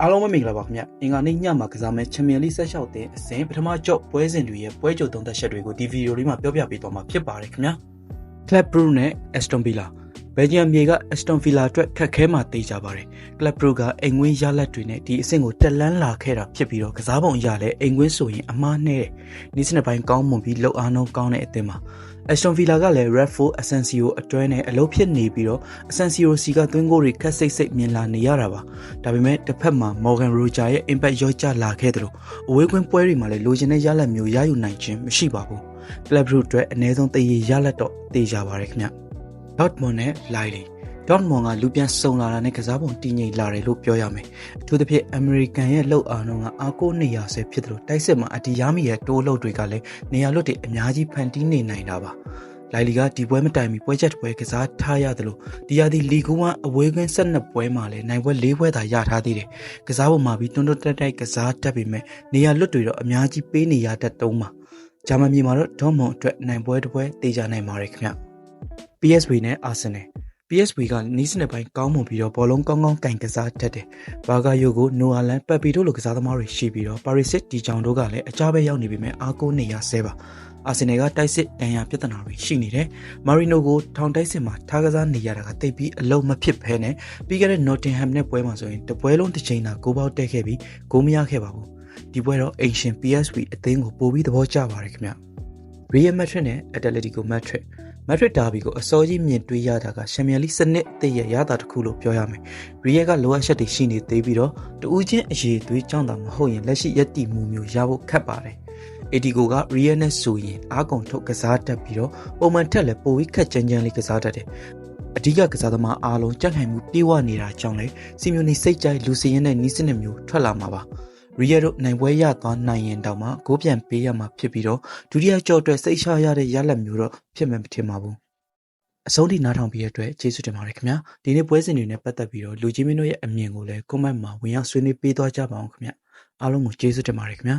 အားလုံးပဲမင်္ဂလာပါခင်ဗျအင်္ဂါနေ့ညမှာကစားမဲ့ချန်ပီယံလိဆက်လျှောက်တဲ့အစဉ်ပထမကြော့ပွဲစဉ်တွေရဲ့ပွဲကြိုသုံးသက်ချက်တွေကိုဒီဗီဒီယိုလေးမှာပြောပြပေးသွားမှာဖြစ်ပါတယ်ခင်ဗျ Club Brugge နဲ့ Aston Villa ဘယ်ဂျီယံမြေက Aston Villa အတွက်ခက်ခဲမှသိကြပါတယ် Club Brugge ကအိမ်ကွင်းရလဒ်တွေနဲ့ဒီအဆင့်ကိုတက်လန်းလာခဲ့တာဖြစ်ပြီးတော့ကစားပုံအရလည်းအိမ်ကွင်းဆိုရင်အမှားနှဲတယ်နေ့စဉ်ပိုင်းကောင်းမွန်ပြီးလှုပ်အားနှုန်းကောင်းတဲ့အသင်းမှာAston Villa ကလည်း Redford Asensio အတွဲနဲ့အလုပ်ဖြစ်နေပြီးတော့ Asensio စီကသွင်းဂိုးတွေခက်စိတ်မြင်လာနေရတာပါဒါပေမဲ့တစ်ဖက်မှာ Morgan Roger ရဲ့ impact ရောကျလာခဲ့တယ်လို့အဝေးကွင်းပွဲတွေမှာလည်းလိုချင်တဲ့ရလဒ်မျိုးရယူနိုင်ခြင်းမရှိပါဘူး Club Brugge အတွက်အနည်းဆုံးတည်ရရလဒ်တော့သိကြပါရခင်ဗျ Dortmund နဲ့ Lille Dortmund ကလူပြန်စုံလာတာနဲ့ကစားပုံတည်ငြိမ်လာတယ်လို့ပြောရမယ်အထူးသဖြင့် American ရဲ့လှုပ်အားနှုန်းကအားကိုးနေရဆဲဖြစ်တယ်လို့တိုက်စစ်မှာအတီယားမီရဲ့တိုးလှုပ်တွေကလည်းနေရာလွတ်တွေအများကြီးဖန်တီးနေနိုင်တာပါလိုင်လီကဒီပွဲမတိုင်မီပွဲချက်ပွဲကစားထားရတယ်လို့ဒီယာဒီလီဂူဝမ်အဝေးကွင်း12ပွဲမှာလည်းနိုင်ပွဲ4ပွဲသာရထားသေးတယ်ကစားပုံမှာပြီးတွန်းတွန်းတက်တိုက်ကစားတတ်ပေမဲ့နေရာလွတ်တွေတော့အများကြီးပေးနေရတတ်တုံးပါဂျာမန်ပြည်မှာတော့ Dortmund အတွက်နိုင်ပွဲတစ်ပွဲတေးကြနိုင်ပါတယ်ခင်ဗျ PSV နဲ့ Arsenal PSV ကနီးစနစ်ပိုင်းကောင်းမွန်ပြီးတော့ဘောလုံးကောင်းကောင်းကင်ကစားတတ်တယ်။ဘာဂါယိုကိုနိုအာလန်ပတ်ပီတို့လိုကစားသမားတွေရှိပြီးတော့ပါရီစစ်ဒီချောင်တို့ကလည်းအကြပဲရောက်နေပြီမဲ့အားကိုးနေရဆဲပါ။အာဆင်နယ်ကတိုက်စစ်တန်ရာပြဿနာတွေရှိနေတယ်။မာရီနိုကိုထောင်တိုက်စစ်မှာထားကစားနေရတာကတိတ်ပြီးအလုံးမဖြစ်ဘဲနဲ့ပြီးခဲ့တဲ့ Nottingham နဲ့ပွဲမှာဆိုရင်တပွဲလုံးတစ်ချိန်သာဂိုးပေါက်တက်ခဲ့ပြီးဂိုးမရခဲ့ပါဘူး။ဒီပွဲတော့အင်ရှင် PSV အသင်းကိုပို့ပြီးသဘောကျပါတယ်ခင်ဗျ။ Real Madrid နဲ့ Atletico Madridဒါဘီကိုအစောကြီးမြင်တွေ့ရတာကချန်ပီယံလိစနစ်အသစ်ရဲ့ရတာတစ်ခုလို့ပြောရမယ်။ရီယယ်ကလိုအပ်ချက်တွေရှိနေသေးပြီးတော့တူးချင်းအရေးသွေးကြောင်းတာမဟုတ်ရင်လက်ရှိရက်တီမှုမျိုးရဖို့ခက်ပါတယ်။အေဒီကိုကရီယယ်နဲ့ဆိုရင်အားကုန်ထုတ်ကစားတတ်ပြီးတော့ပုံမှန်ထက်လည်းပိုပြီးခက်ကြမ်းကြမ်းလေးကစားတတ်တယ်။အဓိကကစားသမားအားလုံးကြက်နိုင်မှုပြေဝနေတာကြောင့်လေစီမျိုးနေစိတ်ကြိုက်လူစီရင်တဲ့နီးစနစ်မျိုးထွက်လာမှာပါ။ရီယယ်တို့နိုင်ပွဲရသွားနိုင်ရင်တောင်မှဂိုးပြန်ပေးရမှာဖြစ်ပြီးတော့ဒုတိယကြော့အတွက်စိတ်ချရတဲ့ရလဒ်မျိုးတော့ဖြစ်မှမထင်ပါဘူးအဆုံးထိနားထောင်ပြီးရတဲ့အတွက်ကျေးဇူးတင်ပါတယ်ခင်ဗျာဒီနေ့ပွဲစဉ်တွေနဲ့ပတ်သက်ပြီးတော့လူကြီးမင်းတို့ရဲ့အမြင်ကိုလည်း comment မှာဝင်ရောက်ဆွေးနွေးပေးသွားကြပါအောင်ခင်ဗျာအားလုံးကိုကျေးဇူးတင်ပါတယ်ခင်ဗျာ